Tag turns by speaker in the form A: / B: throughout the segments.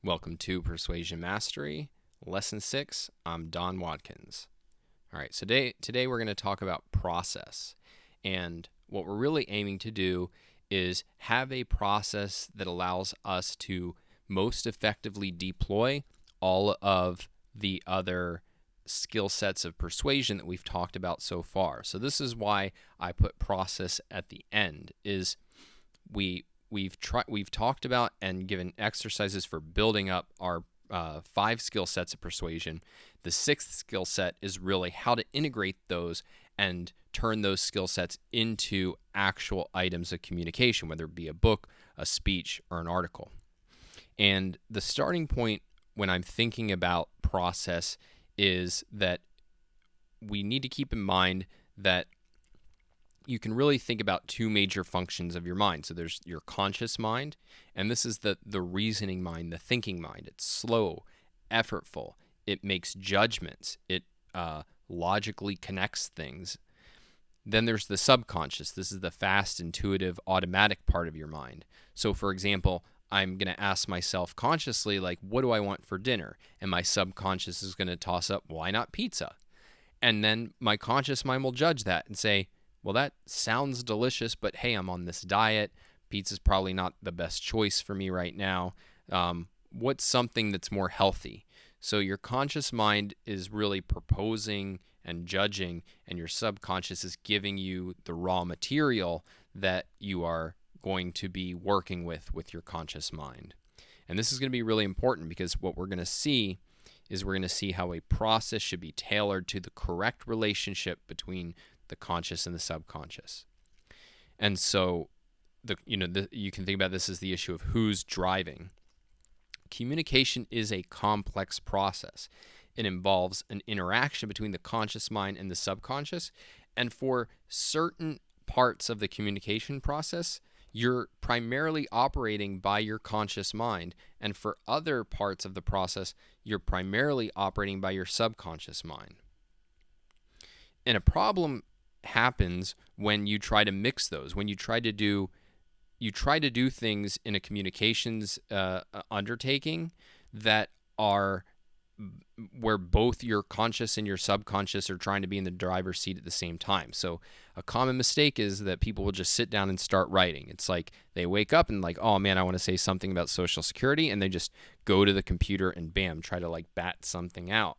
A: Welcome to Persuasion Mastery, Lesson 6. I'm Don Watkins. All right, so today we're going to talk about process. And what we're really aiming to do is have a process that allows us to most effectively deploy all of the other skill sets of persuasion that we've talked about so far. So this is why I put process at the end, is we've talked about and given exercises for building up our 5 skill sets of persuasion. The 6th skill set is really how to integrate those and turn those skill sets into actual items of communication, whether it be a book, a speech, or an article. And the starting point when I'm thinking about process is that we need to keep in mind that you can really think about 2 major functions of your mind. So there's your conscious mind, and this is the reasoning mind, the thinking mind. It's slow, effortful. It makes judgments. It logically connects things. Then there's the subconscious. This is the fast, intuitive, automatic part of your mind. So for example, I'm going to ask myself consciously, like, what do I want for dinner? And my subconscious is going to toss up, why not pizza? And then my conscious mind will judge that and say, well, that sounds delicious, but hey, I'm on this diet. Pizza's probably not the best choice for me right now. What's something that's more healthy? So your conscious mind is really proposing and judging, and your subconscious is giving you the raw material that you are going to be working with your conscious mind. And this is going to be really important, because what we're going to see is we're going to see how a process should be tailored to the correct relationship between the conscious and the subconscious. And so you can think about this as the issue of who's driving. Communication is a complex process. It involves an interaction between the conscious mind and the subconscious. And for certain parts of the communication process, you're primarily operating by your conscious mind. And for other parts of the process, you're primarily operating by your subconscious mind. And a problem happens when you try to mix those, when you try to do things in a communications undertaking that are where both your conscious and your subconscious are trying to be in the driver's seat at the same time. So a common mistake is that people will just sit down and start writing. It's like they wake up and like, oh man, I want to say something about Social Security, and they just go to the computer and bam, try to like bat something out.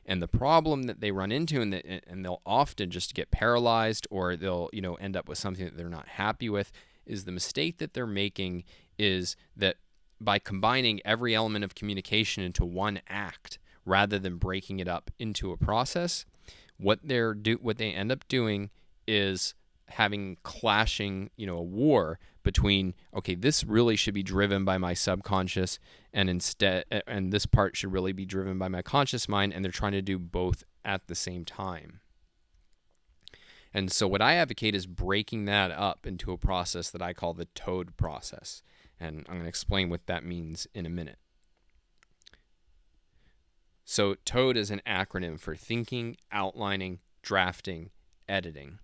A: And the problem that they run into, and they'll often just get paralyzed, or they'll end up with something that they're not happy with, is the mistake that they're making is that by combining every element of communication into one act rather than breaking it up into a process, what they end up doing is having clashing, a war between, okay, this really should be driven by my subconscious, and this part should really be driven by my conscious mind, and they're trying to do both at the same time. And so what I advocate is breaking that up into a process that I call the TOAD process. And I'm going to explain what that means in a minute. So TOAD is an acronym for thinking, outlining, drafting, editing.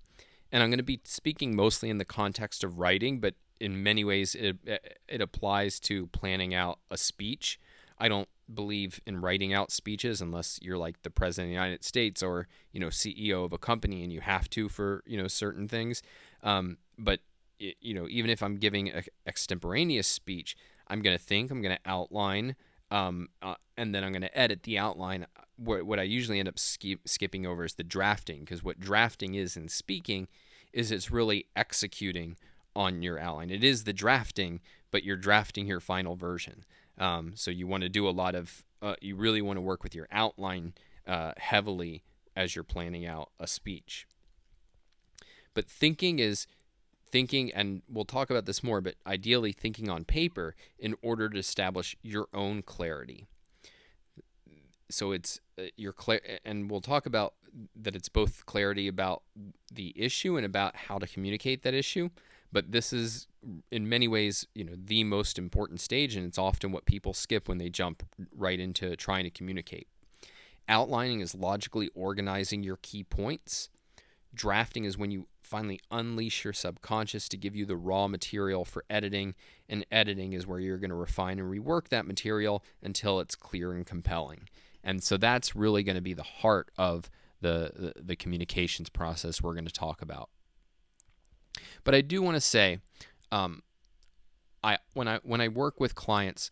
A: And I'm going to be speaking mostly in the context of writing, but in many ways it applies to planning out a speech. I don't believe in writing out speeches unless you're like the President of the United States or CEO of a company and you have to for certain things. But even if I'm giving an extemporaneous speech, I'm going to think, I'm going to outline, and then I'm going to edit the outline. What I usually end up skipping over is the drafting, because what drafting is in speaking is it's really executing on your outline. It is the drafting, but you're drafting your final version. So you want to do a lot of, you really want to work with your outline heavily as you're planning out a speech. But thinking is thinking, and we'll talk about this more, but ideally thinking on paper in order to establish your own clarity. So it's and we'll talk about that it's both clarity about the issue and about how to communicate that issue. But this is, in many ways, the most important stage, and it's often what people skip when they jump right into trying to communicate. Outlining is logically organizing your key points. Drafting is when you finally unleash your subconscious to give you the raw material for editing, and editing is where you're going to refine and rework that material until it's clear and compelling. And so that's really going to be the heart of the communications process we're going to talk about. But I do want to say, when I work with clients,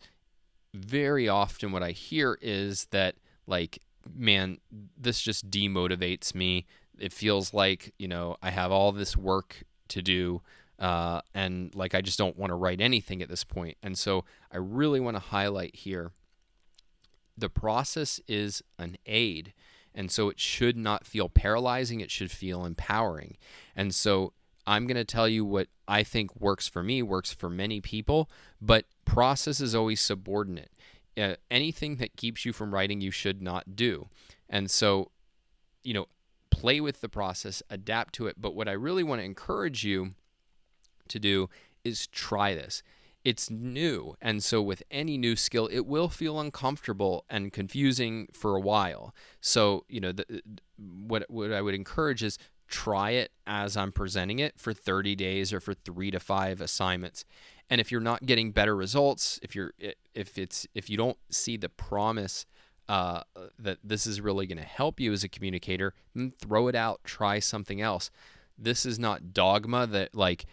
A: very often what I hear is that, like, man, this just demotivates me. It feels like, I have all this work to do, and like I just don't want to write anything at this point. And so I really want to highlight here, the process is an aid, and so it should not feel paralyzing. It should feel empowering. And so I'm going to tell you what I think works for me, works for many people, but process is always subordinate. Anything that keeps you from writing, you should not do. And so, play with the process, adapt to it. But what I really want to encourage you to do is try this. It's new. And so with any new skill, it will feel uncomfortable and confusing for a while. So, what I would encourage is try it as I'm presenting it for 30 days or for 3 to 5 assignments. And if you're not getting better results, if you don't see the promise that this is really going to help you as a communicator, then throw it out, try something else. This is not dogma that, like,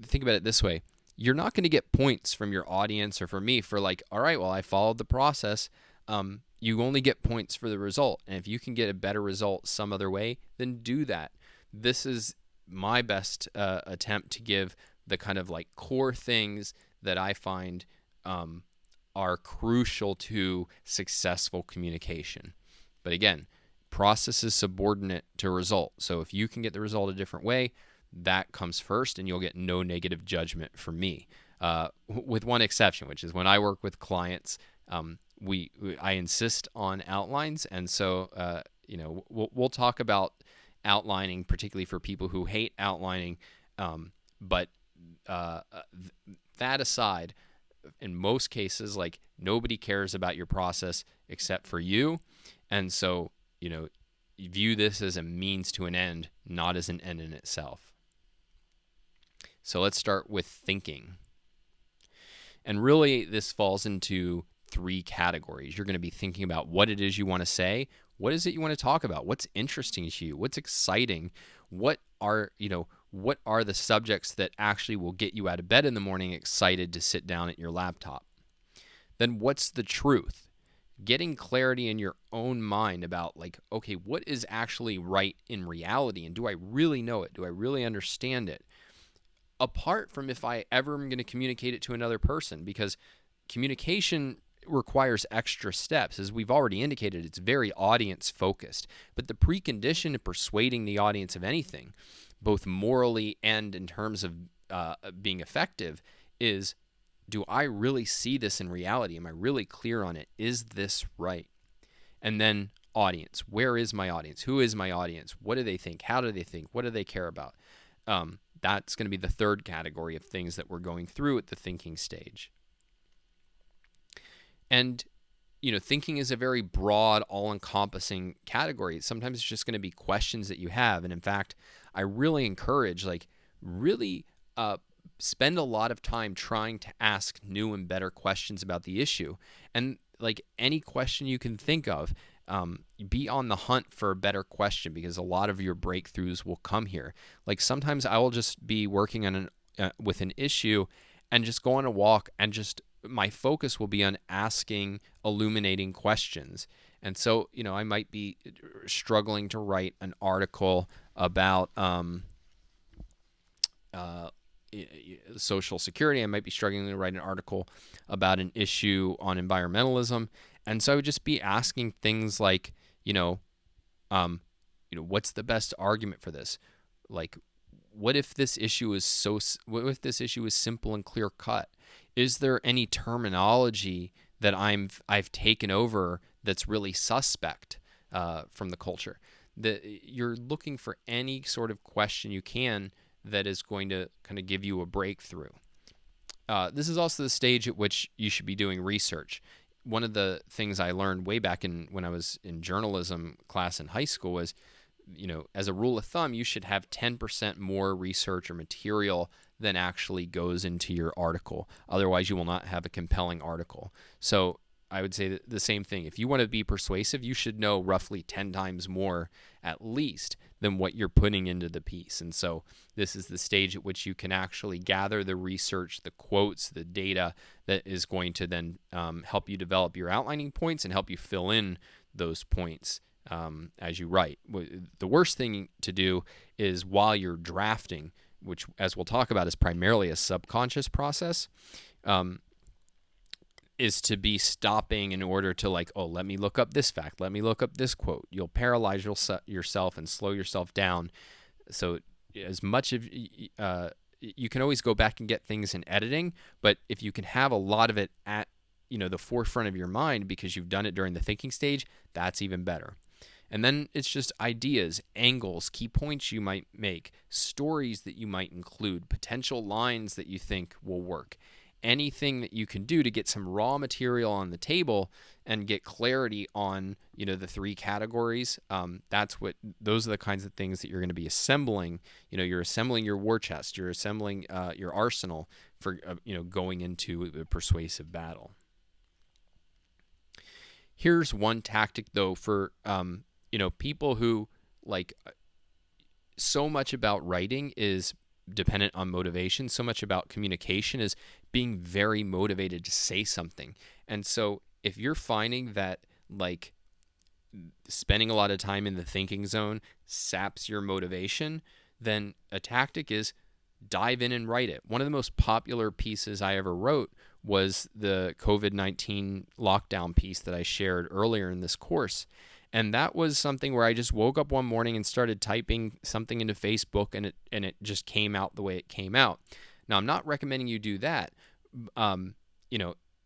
A: think about it this way. You're not going to get points from your audience or from me for, like, all right, well, I followed the process. You only get points for the result. And if you can get a better result some other way, then do that. This is my best attempt to give the kind of like core things that I find are crucial to successful communication. But again, process is subordinate to result. So if you can get the result a different way, that comes first, and you'll get no negative judgment from me. With one exception, which is when I work with clients, I insist on outlines, and so we'll talk about outlining, particularly for people who hate outlining. But that aside, in most cases, like, nobody cares about your process except for you, and so you view this as a means to an end, not as an end in itself. So let's start with thinking. And really, this falls into 3 categories. You're going to be thinking about what it is you want to say. What is it you want to talk about? What's interesting to you? What's exciting? What are the subjects that actually will get you out of bed in the morning excited to sit down at your laptop? Then what's the truth? Getting clarity in your own mind about, like, okay, what is actually right in reality? And do I really know it? Do I really understand it? Apart from if I ever am going to communicate it to another person, because communication requires extra steps. As we've already indicated, it's very audience focused. But the precondition to persuading the audience of anything, both morally and in terms of being effective, is, do I really see this in reality? Am I really clear on it? Is this right? And then audience. Where is my audience? Who is my audience? What do they think? How do they think? What do they care about? That's going to be the 3rd category of things that we're going through at the thinking stage. And, thinking is a very broad, all-encompassing category. Sometimes it's just going to be questions that you have. And in fact, I really encourage, really spend a lot of time trying to ask new and better questions about the issue. And, like, any question you can think of, be on the hunt for a better question, because a lot of your breakthroughs will come here. Like, sometimes I will just be working on with an issue and just go on a walk, and just my focus will be on asking illuminating questions. And so, I might be struggling to write an article about Social Security. I might be struggling to write an article about an issue on environmentalism. And so I would just be asking things like, what's the best argument for this? Like, what if this issue is simple and clear cut? Is there any terminology that I've taken over that's really suspect from the culture? You're looking for any sort of question you can that is going to kind of give you a breakthrough. This is also the stage at which you should be doing research. One of the things I learned way back when I was in journalism class in high school was as a rule of thumb, you should have 10% more research or material than actually goes into your article. Otherwise, you will not have a compelling article. So I would say the same thing. If you want to be persuasive, you should know roughly 10 times more at least than what you're putting into the piece. And so this is the stage at which you can actually gather the research, the quotes, the data that is going to then help you develop your outlining points and help you fill in those points as you write. The worst thing to do is while you're drafting, which, as we'll talk about, is primarily a subconscious process, is to be stopping in order to let me look up this fact, let me look up this quote. You'll paralyze yourself and slow yourself down. So as much of you can always go back and get things in editing, but if you can have a lot of it at the forefront of your mind because you've done it during the thinking stage, that's even better. And then it's just ideas, angles, key points you might make, stories that you might include, potential lines that you think will work. Anything that you can do to get some raw material on the table and get clarity on, the three categories. Those are the kinds of things that you're going to be assembling. You're assembling your war chest, you're assembling your arsenal for, going into a persuasive battle. Here's one tactic though for, people who so much about writing is dependent on motivation. So much about communication is being very motivated to say something. And so if you're finding that spending a lot of time in the thinking zone saps your motivation, then a tactic is dive in and write it. One of the most popular pieces I ever wrote was the COVID-19 lockdown piece that I shared earlier in this course. And that was something where I just woke up one morning and started typing something into Facebook, and it just came out the way it came out. Now, I'm not recommending you do that.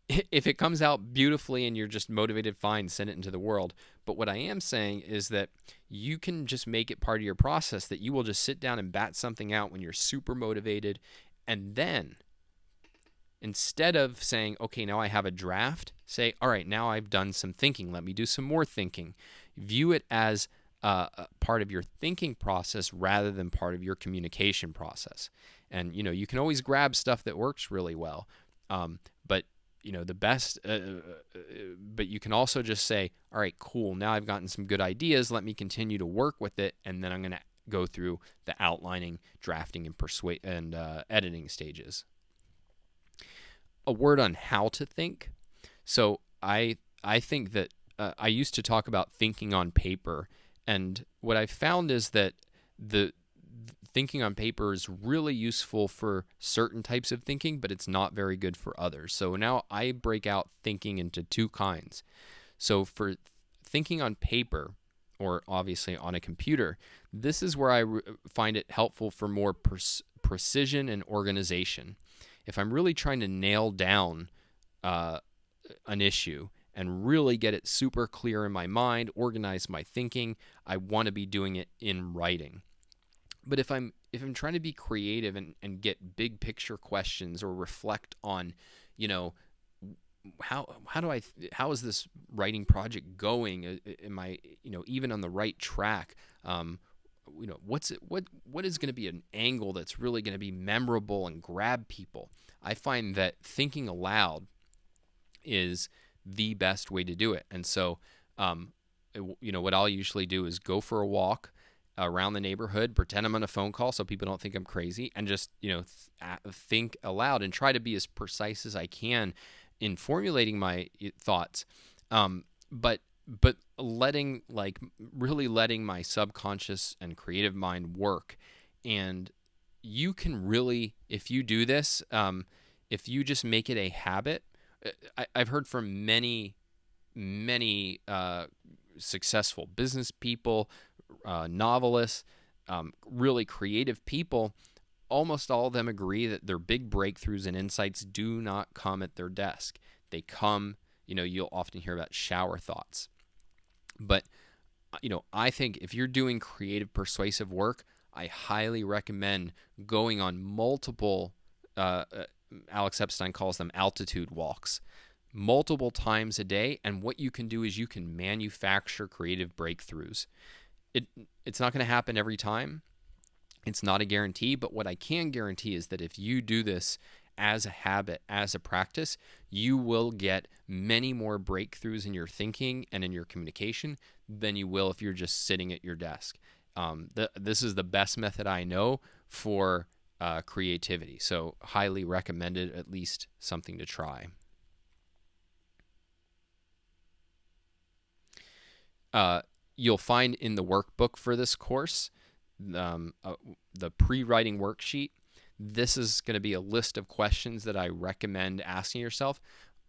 A: If it comes out beautifully and you're just motivated, fine, send it into the world. But what I am saying is that you can just make it part of your process, that you will just sit down and bat something out when you're super motivated. And then instead of saying, okay, now I have a draft, say, all right, now I've done some thinking. Let me do some more thinking. View it as a part of your thinking process rather than part of your communication process. And, you can always grab stuff that works really well. But you can also just say, all right, cool. Now I've gotten some good ideas. Let me continue to work with it. And then I'm going to go through the outlining, drafting, and editing stages. A word on how to think. So I think that I used to talk about thinking on paper, and what I found is that the thinking on paper is really useful for certain types of thinking, but it's not very good for others. So now I break out thinking into two kinds. So for thinking on paper, or obviously on a computer, this is where I find it helpful for more precision and organization. If I'm really trying to nail down an issue and really get it super clear in my mind, organize my thinking, I want to be doing it in writing. But if I'm trying to be creative and get big picture questions or reflect on, how is this writing project going? Am I, even on the right track? What is going to be an angle that's really going to be memorable and grab people? I find that thinking aloud is the best way to do it. And so, what I'll usually do is go for a walk around the neighborhood, pretend I'm on a phone call so people don't think I'm crazy, and just, think aloud and try to be as precise as I can in formulating my thoughts. But letting my subconscious and creative mind work. And you can really, if you do this, if you just make it a habit, I've heard from many successful business people, novelists, really creative people. Almost all of them agree that their big breakthroughs and insights do not come at their desk. They come, you'll often hear about shower thoughts. But, I think if you're doing creative, persuasive work, I highly recommend going on multiple, Alex Epstein calls them altitude walks, multiple times a day. And what you can do is you can manufacture creative breakthroughs. it's not going to happen every time. It's not a guarantee, but what I can guarantee is that if you do this as a habit, as a practice, you will get many more breakthroughs in your thinking and in your communication than you will if you're just sitting at your desk. This is the best method I know for creativity, so highly recommended, at least something to try. You'll find in the workbook for this course the pre-writing worksheet. This is going to be a list of questions that I recommend asking yourself.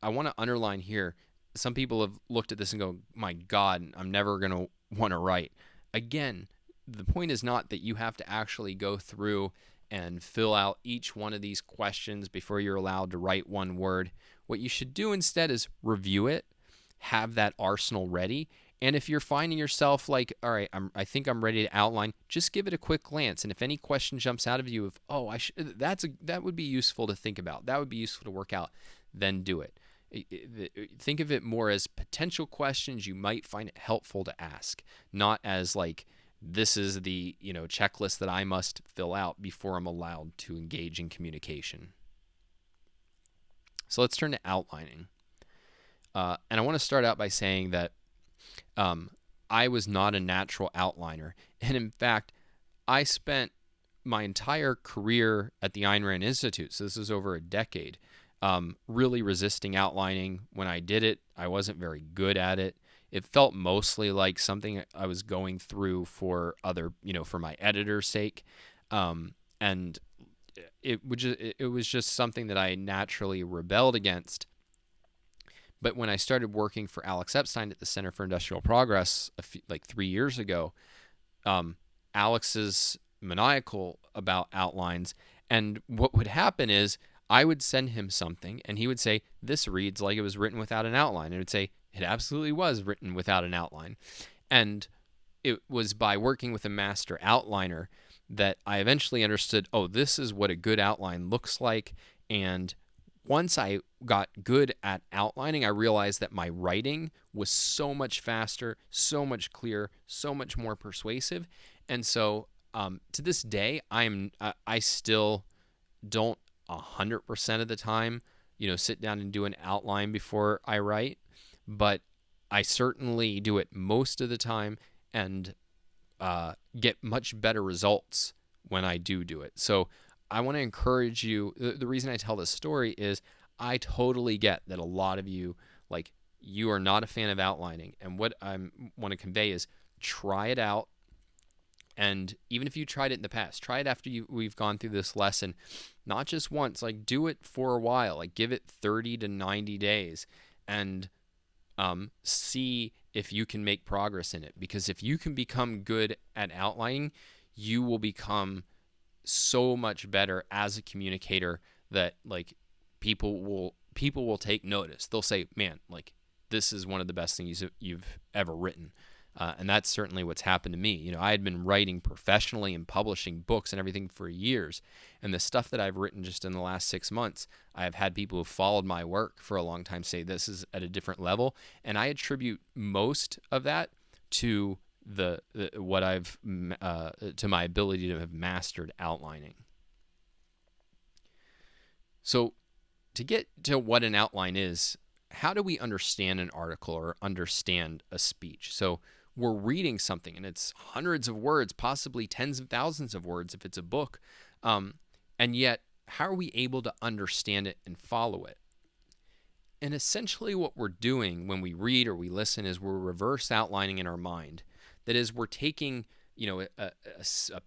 A: I want to underline here, some people have looked at this and go, my God, I'm never going to want to write. Again, the point is not that you have to actually go through and fill out each one of these questions before you're allowed to write one word. What you should do instead is review it, have that arsenal ready, and if you're finding yourself like, all right, I think I'm ready to outline, just give it a quick glance. And if any question jumps out of you of, oh, that would be useful to think about, that would be useful to work out, then do it. Think of it more as potential questions you might find it helpful to ask, not as like, this is the checklist that I must fill out before I'm allowed to engage in communication. So let's turn to outlining. And I want to start out by saying that I was not a natural outliner. And in fact, I spent my entire career at the Ayn Rand Institute, so this is over a decade, really resisting outlining. When I did it, I wasn't very good at it. It felt mostly like something I was going through for for my editor's sake. And it was just something that I naturally rebelled against. But when I started working for Alex Epstein at the Center for Industrial Progress like 3 years ago, Alex is maniacal about outlines. And what would happen is I would send him something and he would say, this reads like it was written without an outline. And it would say, it absolutely was written without an outline. And it was by working with a master outliner that I eventually understood, oh, this is what a good outline looks like. And once I got good at outlining, I realized that my writing was so much faster, so much clearer, so much more persuasive. And so to this day, I still don't 100% of the time, sit down and do an outline before I write, but I certainly do it most of the time and get much better results when I do it. So I want to encourage you. The reason I tell this story is I totally get that a lot of you, like, you are not a fan of outlining. And what I want to convey is try it out. And even if you tried it in the past, try it after we've gone through this lesson, not just once, like do it for a while, like give it 30 to 90 days and see if you can make progress in it. Because if you can become good at outlining, you will become so much better as a communicator that like people will take notice. They'll say, man, like this is one of the best things you've ever written. And that's certainly what's happened to me. I had been writing professionally and publishing books and everything for years. And the stuff that I've written just in the last 6 months, I've had people who followed my work for a long time say this is at a different level. And I attribute most of that to to my ability to have mastered outlining. So to get to what an outline is, how do we understand an article or understand a speech? So we're reading something and it's hundreds of words, possibly tens of thousands of words if it's a book. And yet, how are we able to understand it and follow it? And essentially what we're doing when we read or we listen is we're reverse outlining in our mind. That is, we're taking a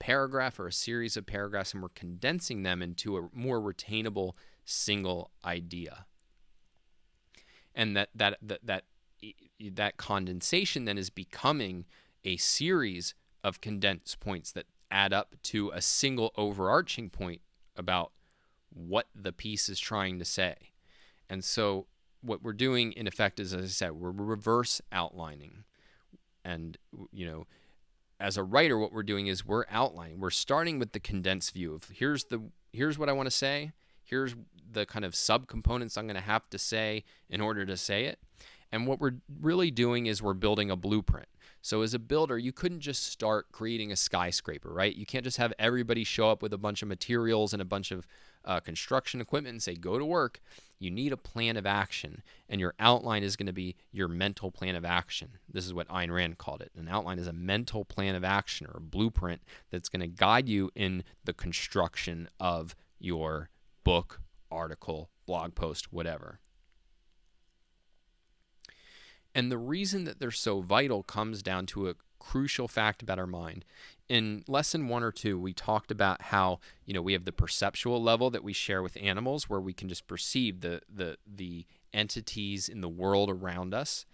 A: paragraph or a series of paragraphs and we're condensing them into a more retainable single idea. And that condensation then is becoming a series of condensed points that add up to a single overarching point about what the piece is trying to say. And so what we're doing in effect is, as I said, we're reverse outlining. And, as a writer, what we're doing is we're outlining. We're starting with the condensed view of here's what I want to say. Here's the kind of subcomponents I'm going to have to say in order to say it. And what we're really doing is we're building a blueprint. So as a builder, you couldn't just start creating a skyscraper, right? You can't just have everybody show up with a bunch of materials and a bunch of construction equipment and say, go to work. You need a plan of action, and your outline is going to be your mental plan of action. This is what Ayn Rand called it. An outline is a mental plan of action or a blueprint that's going to guide you in the construction of your book, article, blog post, whatever. And the reason that they're so vital comes down to a crucial fact about our mind. In lesson 1 or 2, we talked about how, we have the perceptual level that we share with animals, where we can just perceive the entities in the world around us.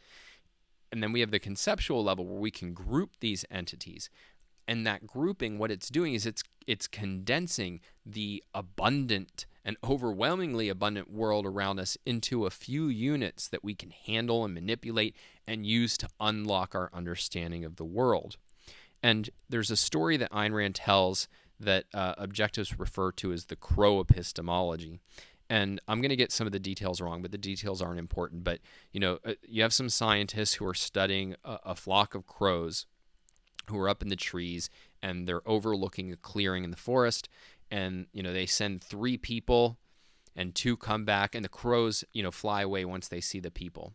A: And then we have the conceptual level, where we can group these entities. And that grouping, what it's doing is it's condensing the abundant and overwhelmingly abundant world around us into a few units that we can handle and manipulate and use to unlock our understanding of the world. And there's a story that Ayn Rand tells that objectives refer to as the crow epistemology. And I'm going to get some of the details wrong, but the details aren't important. But, you have some scientists who are studying a flock of crows who are up in the trees, and they're overlooking a clearing in the forest. And, they send 3 people, and 2 come back, and the crows, fly away once they see the people.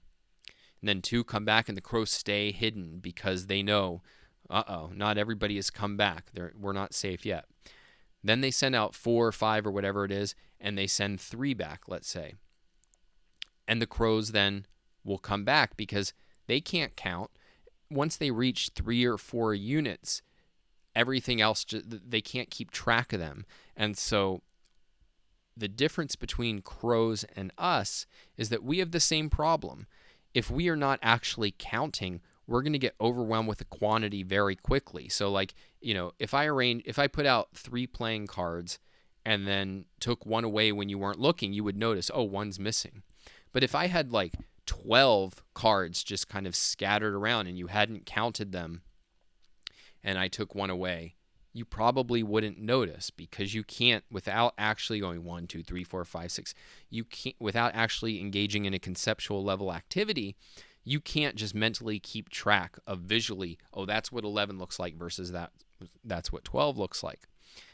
A: And then 2 come back, and the crows stay hidden because they know, not everybody has come back. We're not safe yet. Then they send out 4 or 5 or whatever it is, and they send 3 back, let's say. And the crows then will come back because they can't count. Once they reach 3 or 4 units, everything else, they can't keep track of them. And so the difference between crows and us is that we have the same problem. If we are not actually counting, we're going to get overwhelmed with the quantity very quickly. So if I put out 3 playing cards and then took 1 away when you weren't looking, you would notice, 1's missing. But if I had 12 cards just kind of scattered around and you hadn't counted them, and I took 1 away, you probably wouldn't notice, because you can't, without actually going 1, 2, 3, 4, 5, 6, you can't, without actually engaging in a conceptual level activity, you can't just mentally keep track of visually, that's what 11 looks like versus that's what 12 looks like.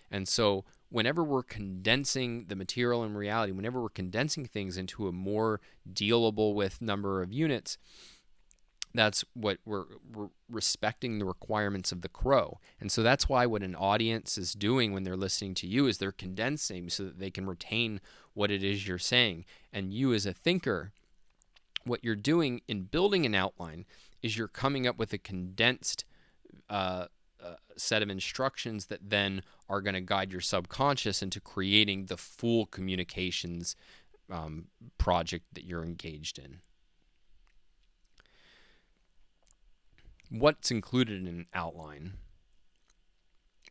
A: And so whenever we're condensing the material in reality, whenever we're condensing things into a more dealable with number of units, that's what we're respecting the requirements of the crow. And so that's why what an audience is doing when they're listening to you is they're condensing so that they can retain what it is you're saying. And you as a thinker, what you're doing in building an outline is you're coming up with a condensed set of instructions that then are going to guide your subconscious into creating the full communications project that you're engaged in. What's included in an outline?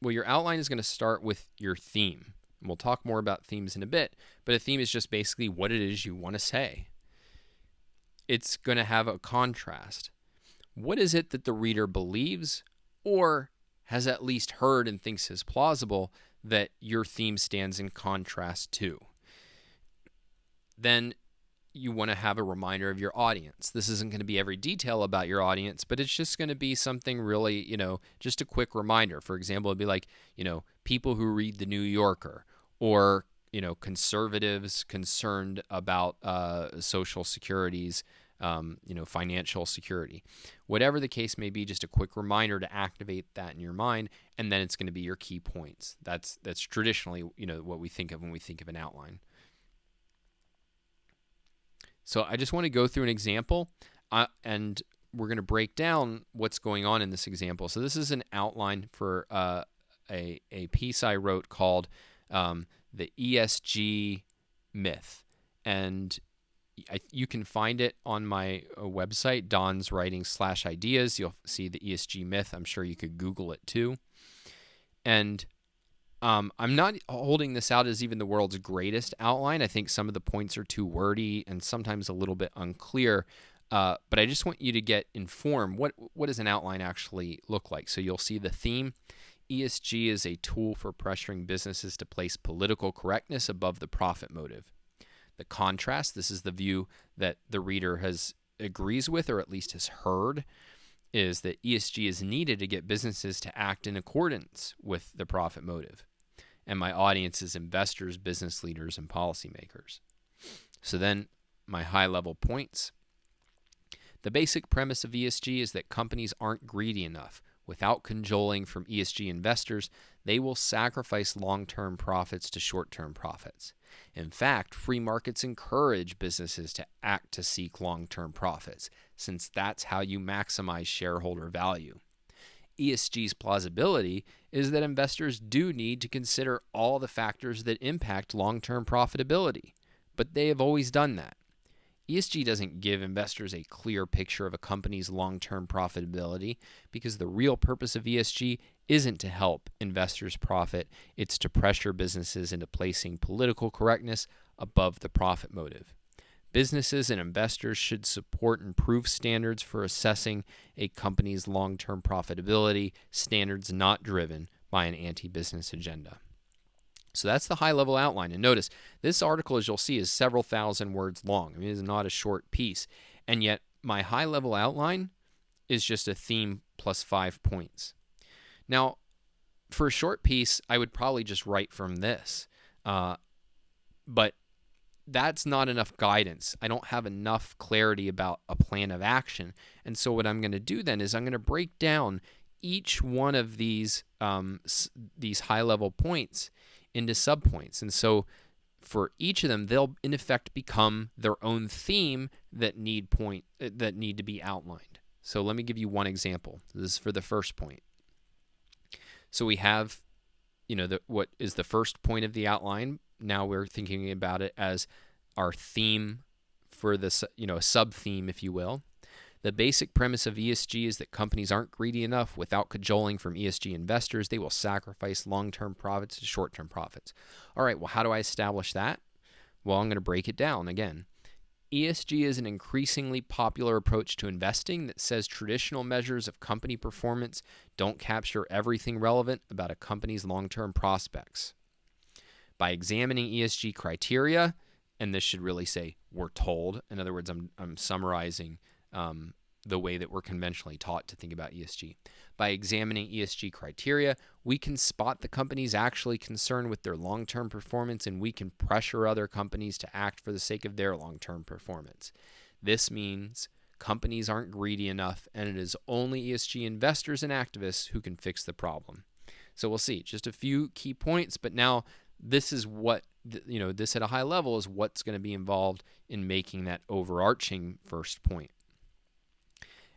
A: Well, your outline is going to start with your theme. And we'll talk more about themes in a bit, but a theme is just basically what it is you want to say. It's going to have a contrast. What is it that the reader believes or has at least heard and thinks is plausible that your theme stands in contrast to? Then you want to have a reminder of your audience. This isn't going to be every detail about your audience, but it's just going to be something really, just a quick reminder. For example, it'd be like, people who read the New Yorker, or, conservatives concerned about social securities, financial security. Whatever the case may be, just a quick reminder to activate that in your mind, and then it's going to be your key points. That's traditionally, what we think of when we think of an outline. So I just want to go through an example, and we're going to break down what's going on in this example. So this is an outline for a piece I wrote called the ESG Myth. And you can find it on my website, donswriting/ideas. You'll see the ESG Myth. I'm sure you could Google it too. And I'm not holding this out as even the world's greatest outline. I think some of the points are too wordy and sometimes a little bit unclear. But I just want you to get informed. What does an outline actually look like? So you'll see the theme. ESG is a tool for pressuring businesses to place political correctness above the profit motive. The contrast, this is the view that the reader agrees with or at least has heard. is that ESG is needed to get businesses to act in accordance with the profit motive. And my audience is investors, business leaders, and policymakers. So then my high-level points. The basic premise of ESG is that companies aren't greedy enough. Without cajoling from ESG investors, they will sacrifice long-term profits to short-term profits. In fact, free markets encourage businesses to act to seek long-term profits, since that's how you maximize shareholder value. ESG's plausibility is that investors do need to consider all the factors that impact long-term profitability, but they have always done that. ESG doesn't give investors a clear picture of a company's long-term profitability because the real purpose of ESG isn't to help investors profit, it's to pressure businesses into placing political correctness above the profit motive. Businesses and investors should support improved standards for assessing a company's long-term profitability, standards not driven by an anti-business agenda. So that's the high-level outline. And notice, this article, as you'll see, is several thousand words long. I mean, it is not a short piece. And yet, my high-level outline is just a theme plus 5 points. Now, for a short piece, I would probably just write from this. But that's not enough guidance. I don't have enough clarity about a plan of action. And so what I'm going to do then is I'm going to break down each one of these high-level points into subpoints. And so for each of them, they'll in effect become their own theme that need to be outlined. So let me give you one example. This is for the first point. So we have, what is the first point of the outline. Now we're thinking about it as our theme for this, a sub-theme, if you will. The basic premise of ESG is that companies aren't greedy enough. Without cajoling from ESG investors, they will sacrifice long-term profits to short-term profits. All right, well, how do I establish that? Well, I'm going to break it down again. ESG is an increasingly popular approach to investing that says traditional measures of company performance don't capture everything relevant about a company's long-term prospects. By examining ESG criteria, and this should really say we're told, in other words, I'm summarizing the way that we're conventionally taught to think about ESG. By examining ESG criteria, we can spot the companies actually concerned with their long-term performance, and we can pressure other companies to act for the sake of their long-term performance. This means companies aren't greedy enough, and it is only ESG investors and activists who can fix the problem. So we'll see. Just a few key points, but now this is what, this at a high level is what's going to be involved in making that overarching first point.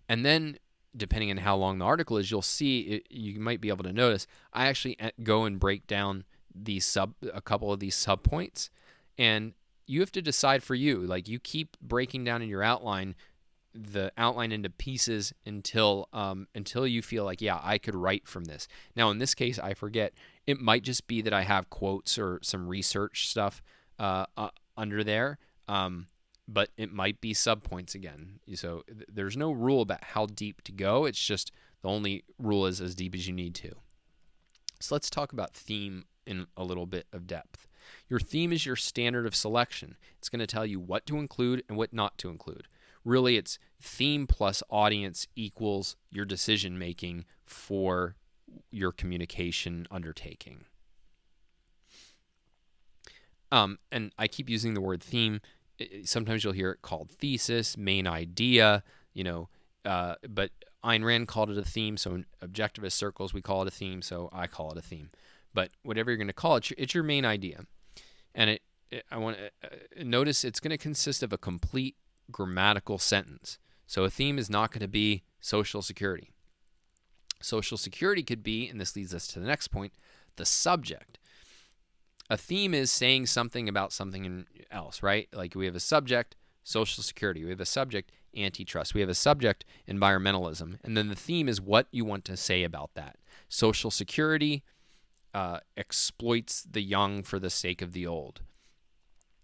A: And then, depending on how long the article is, you'll see, you might be able to notice, I actually go and break down a couple of these subpoints, and you have to decide for you. Like, you keep breaking down in your outline, the outline into pieces until you feel like, yeah, I could write from this. Now, in this case, I forget. It might just be that I have quotes or some research stuff under there. But it might be subpoints again. So there's no rule about how deep to go. It's just the only rule is as deep as you need to. So let's talk about theme in a little bit of depth. Your theme is your standard of selection. It's going to tell you what to include and what not to include. Really, it's theme plus audience equals your decision making for your communication undertaking. And I keep using the word theme. Sometimes you'll hear it called thesis, main idea, but Ayn Rand called it a theme, so in objectivist circles we call it a theme, so I call it a theme. But whatever you're going to call it, it's your main idea. And I want to notice it's going to consist of a complete grammatical sentence. So a theme is not going to be Social Security. Social Security could be, and this leads us to the next point, the subject. A theme is saying something about something else, right? Like we have a subject, Social Security. We have a subject, antitrust. We have a subject, environmentalism. And then the theme is what you want to say about that. Social Security exploits the young for the sake of the old.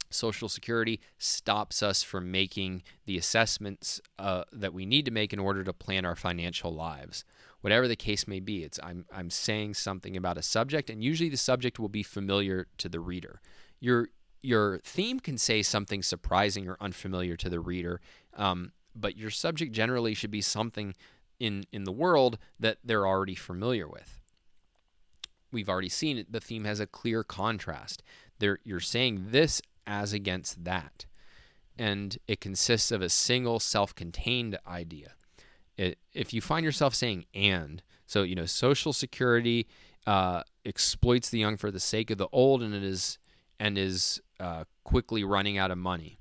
A: Social Security stops us from making the assessments that we need to make in order to plan our financial lives. Whatever the case may be, I'm saying something about a subject, and usually the subject will be familiar to the reader. Your theme can say something surprising or unfamiliar to the reader, but your subject generally should be something in the world that they're already familiar with. We've already seen it. The theme has a clear contrast. You're saying this as against that. And it consists of a single self-contained idea. If you find yourself saying and, so, Social Security exploits the young for the sake of the old and is quickly running out of money.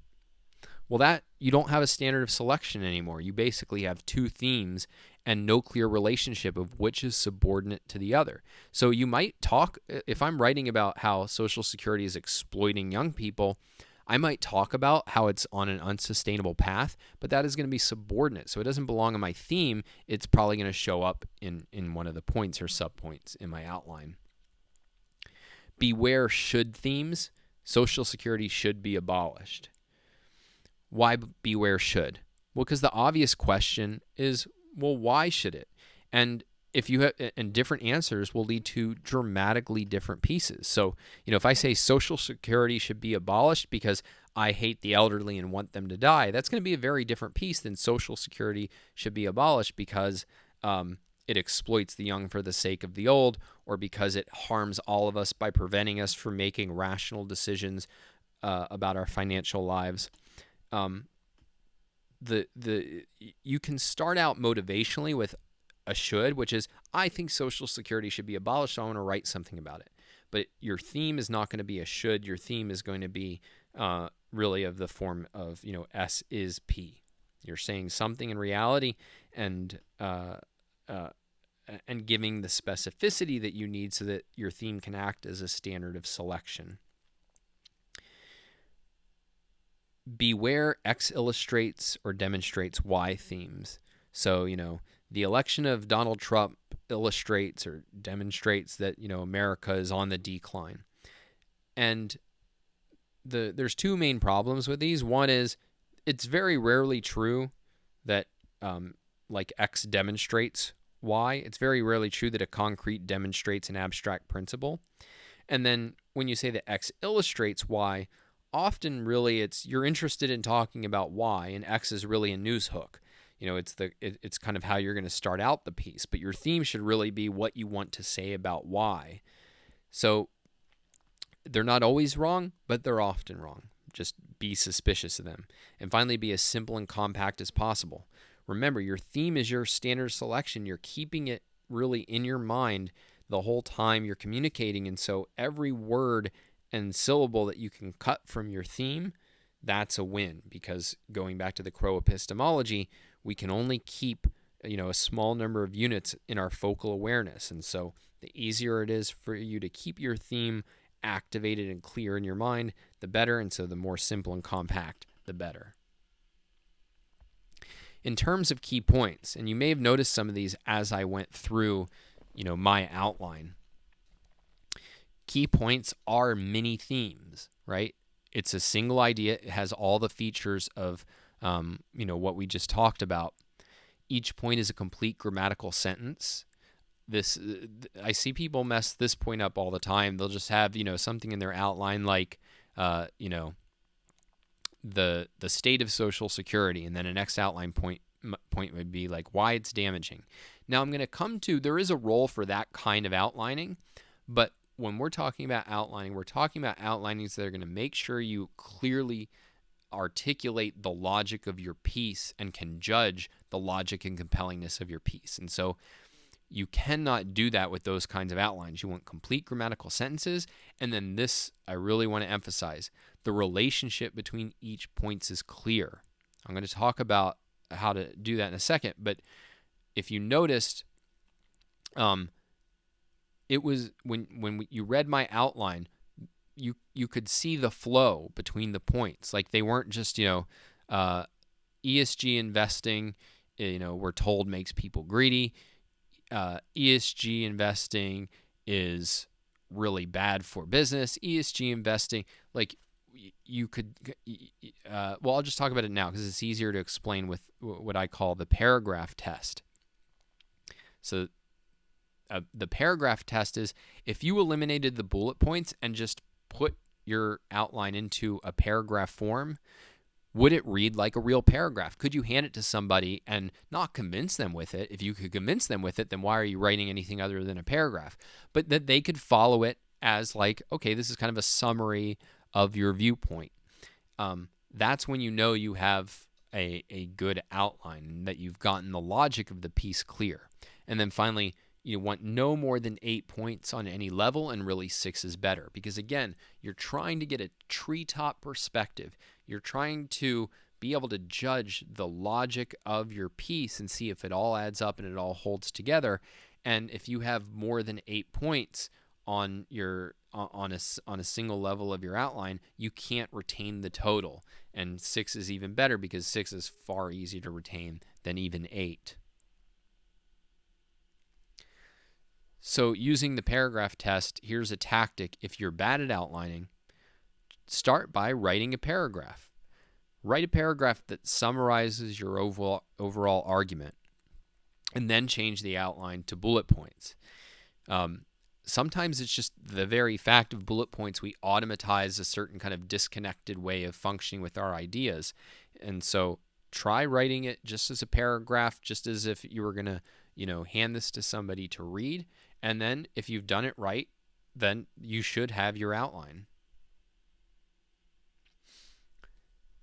A: Well, that you don't have a standard of selection anymore. You basically have two themes and no clear relationship of which is subordinate to the other. So you might talk, if I'm writing about how Social Security is exploiting young people, I might talk about how it's on an unsustainable path, but that is going to be subordinate. So it doesn't belong in my theme. It's probably going to show up in one of the points or subpoints in my outline. Beware should themes. Social Security should be abolished. Why beware should? Well, because the obvious question is, well, why should it? And if you have, and different answers will lead to dramatically different pieces. So, if I say Social Security should be abolished because I hate the elderly and want them to die, that's going to be a very different piece than Social Security should be abolished because it exploits the young for the sake of the old, or because it harms all of us by preventing us from making rational decisions about our financial lives. You can start out motivationally with a should, which is, I think Social Security should be abolished, so I want to write something about it. But your theme is not going to be a should. Your theme is going to be really of the form of, S is P. You're saying something in reality and giving the specificity that you need so that your theme can act as a standard of selection. Beware X illustrates or demonstrates Y themes. So, the election of Donald Trump illustrates or demonstrates that, America is on the decline. And there's two main problems with these. One is it's very rarely true that like X demonstrates Y. It's very rarely true that a concrete demonstrates an abstract principle. And then when you say that X illustrates Y, often really you're interested in talking about Y, and X is really a news hook. It's kind of how you're going to start out the piece, but your theme should really be what you want to say about Y. So they're not always wrong, but they're often wrong. Just be suspicious of them. And finally, be as simple and compact as possible. Remember, your theme is your standard selection. You're keeping it really in your mind the whole time you're communicating, and so every word and syllable that you can cut from your theme, that's a win, because going back to the Crow epistemology, we can only keep a small number of units in our focal awareness. And so the easier it is for you to keep your theme activated and clear in your mind, the better. And so the more simple and compact, the better. In terms of key points, and you may have noticed some of these as I went through my outline, key points are mini themes, right? It's a single idea. It has all the features of what we just talked about. Each point is a complete grammatical sentence. I see people mess this point up all the time. They'll just have something in their outline like the state of Social Security, and then a next outline point would be like why it's damaging. Now I'm going to come to, there is a role for that kind of outlining, but when we're talking about outlining, we're talking about outlinings that are going to make sure you clearly articulate the logic of your piece and can judge the logic and compellingness of your piece. And so you cannot do that with those kinds of outlines. You want complete grammatical sentences. And then this, I really want to emphasize, the relationship between each point is clear. I'm going to talk about how to do that in a second. But if you noticed, it was when you read my outline, you could see the flow between the points. Like they weren't just ESG investing, we're told makes people greedy. ESG investing is really bad for business. ESG investing, like you could, well, I'll just talk about it now because it's easier to explain with what I call the paragraph test. So the paragraph test is if you eliminated the bullet points and just put your outline into a paragraph form, Would it read like a real paragraph? Could you hand it to somebody and not convince them with it? If you could convince them with it, then why are you writing anything other than a paragraph? But that they could follow it as like, okay, this is kind of a summary of your viewpoint. That's when you know you have a good outline, that you've gotten the logic of the piece clear. And then finally, you want no more than 8 points on any level, and really 6 is better. Because again, you're trying to get a treetop perspective. You're trying to be able to judge the logic of your piece and see if it all adds up and it all holds together. And if you have more than 8 points on a single level of your outline, you can't retain the total. And 6 is even better, because 6 is far easier to retain than even 8. So using the paragraph test, here's a tactic. If you're bad at outlining, start by writing a paragraph. Write a paragraph that summarizes your overall argument, and then change the outline to bullet points. Sometimes it's just the very fact of bullet points. We automatize a certain kind of disconnected way of functioning with our ideas. And so try writing it just as a paragraph, just as if you were going to, hand this to somebody to read. And then if you've done it right, then you should have your outline.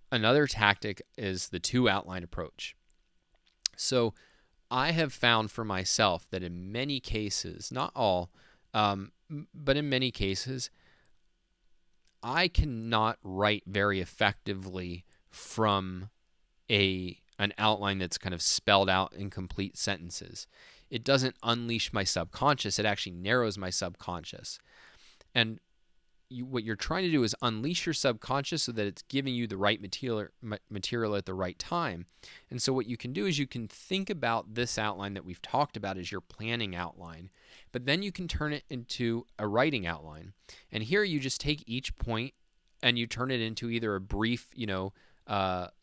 A: Another tactic is the 2 outline approach. So I have found for myself that in many cases, not all, but in many cases, I cannot write very effectively from an outline that's kind of spelled out in complete sentences. It doesn't unleash my subconscious. It actually narrows my subconscious. And what you're trying to do is unleash your subconscious so that it's giving you the right material at the right time. And so what you can do is you can think about this outline that we've talked about as your planning outline, but then you can turn it into a writing outline. And here you just take each point and you turn it into either a brief,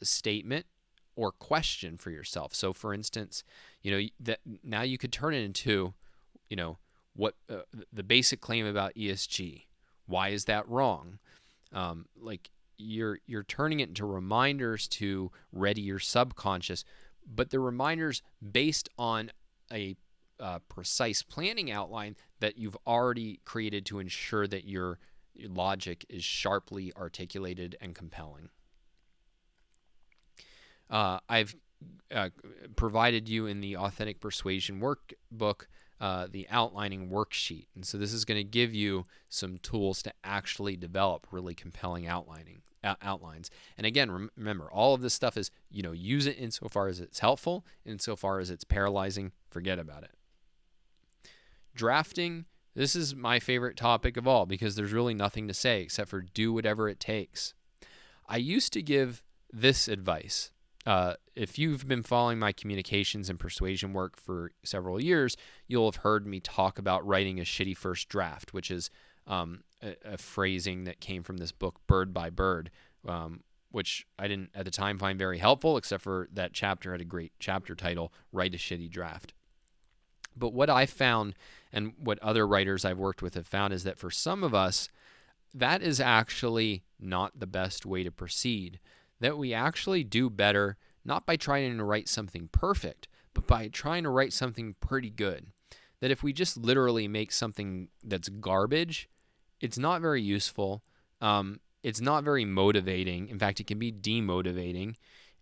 A: statement or question for yourself. So for instance, that now you could turn it into, what the basic claim about ESG. Why is that wrong? You're turning it into reminders to ready your subconscious, but the reminders based on a precise planning outline that you've already created to ensure that your logic is sharply articulated and compelling. I've provided you in the Authentic Persuasion workbook the outlining worksheet. And so this is going to give you some tools to actually develop really compelling outlines. And again, remember, all of this stuff is, use it insofar as it's helpful, insofar as it's paralyzing, forget about it. Drafting, this is my favorite topic of all, because there's really nothing to say except for do whatever it takes. I used to give this advice. If you've been following my communications and persuasion work for several years, you'll have heard me talk about writing a shitty first draft, which is a phrasing that came from this book, Bird by Bird, which I didn't at the time find very helpful, except for that chapter had a great chapter title, Write a Shitty Draft. But what I found, and what other writers I've worked with have found, is that for some of us, that is actually not the best way to proceed. That we actually do better not by trying to write something perfect, but by trying to write something pretty good. That if we just literally make something that's garbage, it's not very useful. It's not very motivating. In fact, it can be demotivating.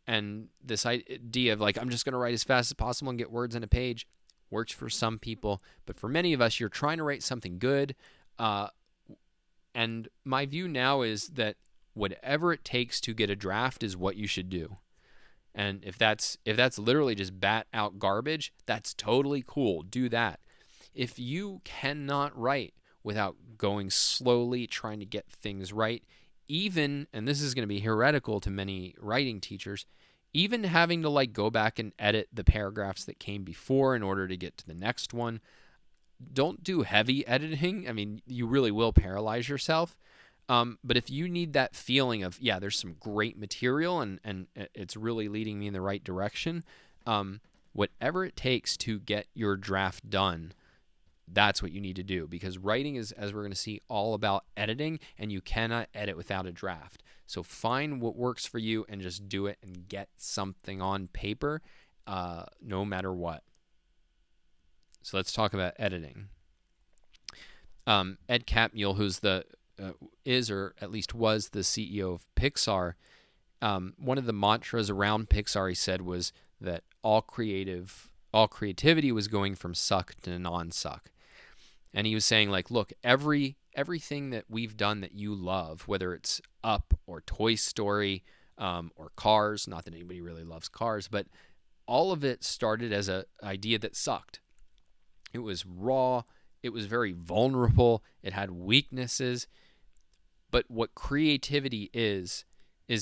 A: And this idea of I'm just going to write as fast as possible and get words on a page works for some people. But for many of us, you're trying to write something good. And my view now is that whatever it takes to get a draft is what you should do. And if that's literally just bat out garbage, that's totally cool. Do that. If you cannot write without going slowly, trying to get things right, even, and this is going to be heretical to many writing teachers, even having to go back and edit the paragraphs that came before in order to get to the next one, don't do heavy editing. I mean, you really will paralyze yourself. But if you need that feeling of, there's some great material and it's really leading me in the right direction, whatever it takes to get your draft done, that's what you need to do, because writing is, as we're going to see, all about editing, and you cannot edit without a draft. So find what works for you and just do it and get something on paper, no matter what. So let's talk about editing. Ed Catmull, who's is, or at least was, the CEO of Pixar, one of the mantras around Pixar, he said, was that all creativity was going from suck to non-suck. And he was saying, like, look, everything that we've done that you love, whether it's Up or Toy Story, or Cars, not that anybody really loves Cars, but all of it started as an idea that sucked. It was raw. It was very vulnerable. It had weaknesses. But what creativity is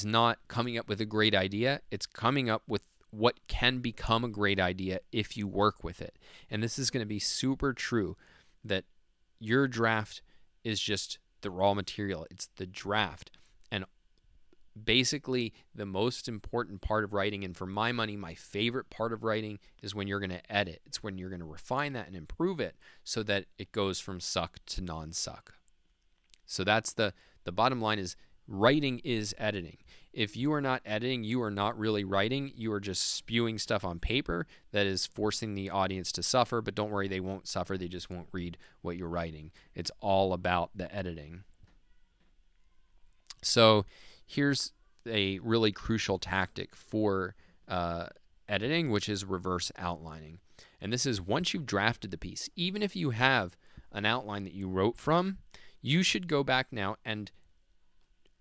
A: not coming up with a great idea. It's coming up with what can become a great idea if you work with it. And this is going to be super true, that your draft is just the raw material. It's the draft. And basically the most important part of writing, and for my money, my favorite part of writing, is when you're going to edit. It's when you're going to refine that and improve it so that it goes from suck to non-suck. So that's the bottom line, is writing is editing. If you are not editing, you are not really writing. You are just spewing stuff on paper that is forcing the audience to suffer. But don't worry, they won't suffer. They just won't read what you're writing. It's all about the editing. So here's a really crucial tactic for editing, which is reverse outlining. And this is, once you've drafted the piece, even if you have an outline that you wrote from, you should go back now and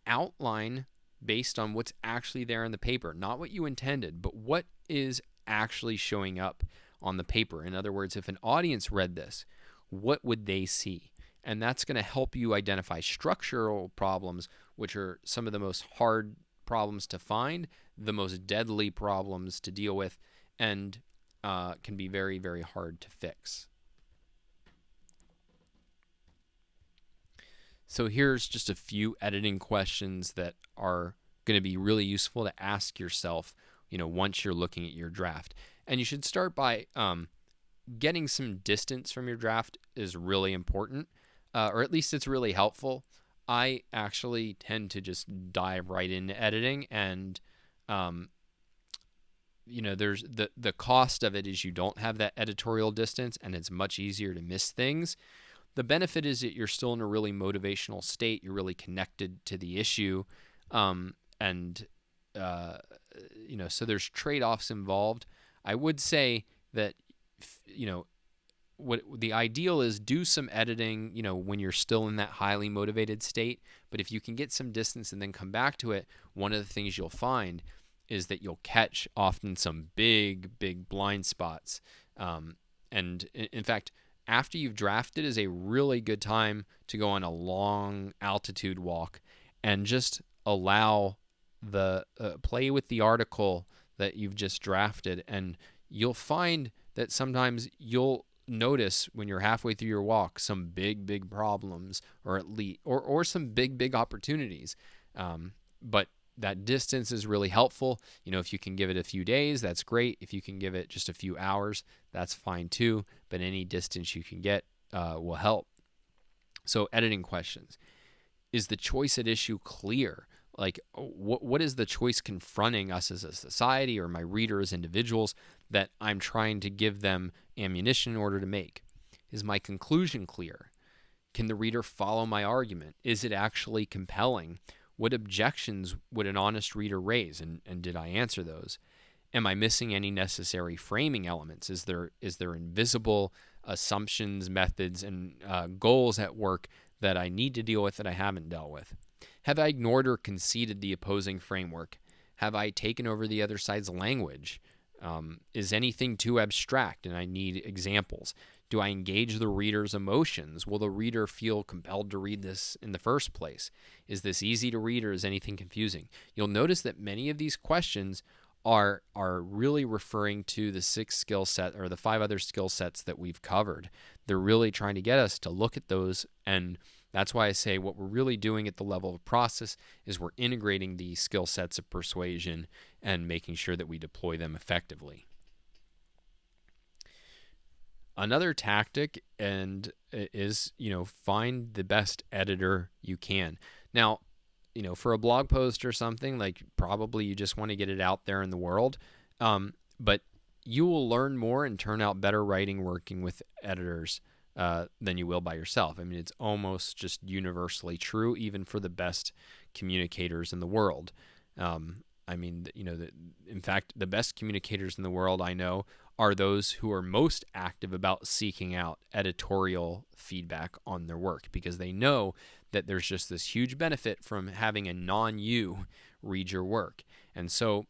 A: outline based on what's actually there in the paper, not what you intended, but what is actually showing up on the paper. In other words, if an audience read this, what would they see? And that's going to help you identify structural problems, which are some of the most hard problems to find, the most deadly problems to deal with, and can be very, very hard to fix. So here's just a few editing questions that are going to be really useful to ask yourself, once you're looking at your draft. And you should start by getting some distance from your draft is really important, or at least it's really helpful. I actually tend to just dive right into editing, and there's the cost of it is you don't have that editorial distance, and it's much easier to miss things. The benefit is that you're still in a really motivational state. You're really connected to the issue. So there's trade-offs involved. I would say that, what the ideal is, do some editing, when you're still in that highly motivated state. But if you can get some distance and then come back to it, one of the things you'll find is that you'll catch often some big, big blind spots. And in fact, after you've drafted is a really good time to go on a long altitude walk and just allow the play with the article that you've just drafted. And you'll find that sometimes you'll notice when you're halfway through your walk some big, big problems, or at least or some big, big opportunities. But that distance is really helpful. If you can give it a few days, that's great. If you can give it just a few hours, that's fine too. But any distance you can get will help. So editing questions. Is the choice at issue clear? Like, what is the choice confronting us as a society, or my reader as individuals, that I'm trying to give them ammunition in order to make? Is my conclusion clear? Can the reader follow my argument? Is it actually compelling? What objections would an honest reader raise, and did I answer those? Am I missing any necessary framing elements? Is there invisible assumptions, methods, and goals at work that I need to deal with that I haven't dealt with? Have I ignored or conceded the opposing framework? Have I taken over the other side's language? Is anything too abstract and I need examples? Do I engage the reader's emotions? Will the reader feel compelled to read this in the first place? Is this easy to read, or is anything confusing? You'll notice that many of these questions are really referring to the 6 skill set, or the 5 other skill sets that we've covered. They're really trying to get us to look at those, and that's why I say what we're really doing at the level of process is we're integrating the skill sets of persuasion and making sure that we deploy them effectively. Another tactic and is, find the best editor you can. Now, for a blog post or something, like probably you just want to get it out there in the world. But you will learn more and turn out better writing working with editors than you will by yourself. I mean, it's almost just universally true, even for the best communicators in the world. I mean, in fact, the best communicators in the world I know are those who are most active about seeking out editorial feedback on their work, because they know that there's just this huge benefit from having a non-you read your work. And so,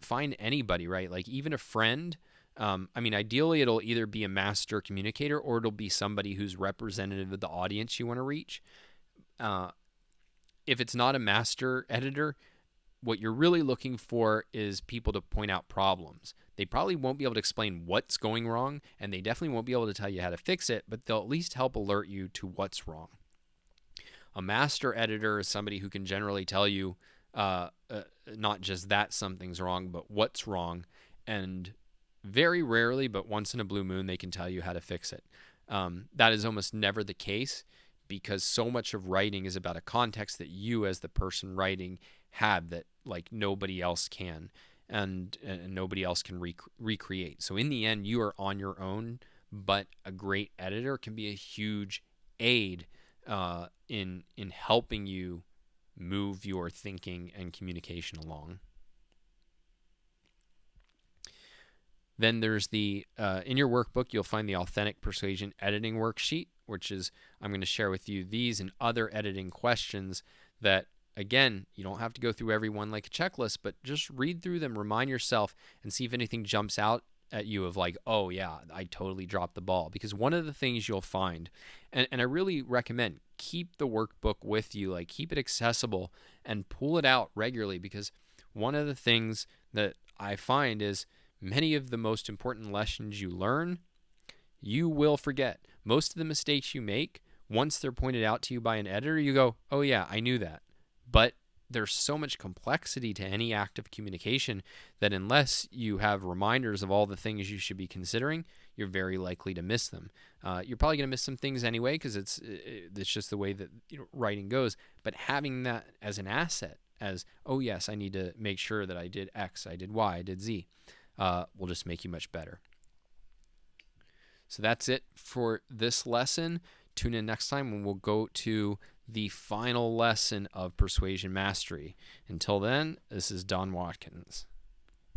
A: find anybody, right? Like even a friend. Ideally, it'll either be a master communicator or it'll be somebody who's representative of the audience you want to reach. If it's not a master editor, what you're really looking for is people to point out problems. They probably won't be able to explain what's going wrong, and they definitely won't be able to tell you how to fix it, but they'll at least help alert you to what's wrong. A master editor is somebody who can generally tell you not just that something's wrong, but what's wrong, and very rarely, but once in a blue moon, they can tell you how to fix it. That is almost never the case, because so much of writing is about a context that you as the person writing have that like nobody else can, and nobody else can recreate. So in the end, you are on your own, but a great editor can be a huge aid in helping you move your thinking and communication along. Then there's the in your workbook, you'll find the Authentic Persuasion editing worksheet, which is, I'm going to share with you these and other editing questions that, again, you don't have to go through every one like a checklist, but just read through them, remind yourself, and see if anything jumps out at you of like, oh yeah, I totally dropped the ball. Because one of the things you'll find, and I really recommend, keep the workbook with you, like keep it accessible and pull it out regularly, because one of the things that I find is many of the most important lessons you learn, you will forget. Most of the mistakes you make, once they're pointed out to you by an editor, you go, oh yeah, I knew that. But there's so much complexity to any act of communication that unless you have reminders of all the things you should be considering, you're very likely to miss them. You're probably going to miss some things anyway, because it's just the way that writing goes. But having that as an asset, as, oh yes, I need to make sure that I did X, I did Y, I did Z, will just make you much better. So that's it for this lesson. Tune in next time when we'll go to the final lesson of Persuasion Mastery. Until then, this is Don Watkins.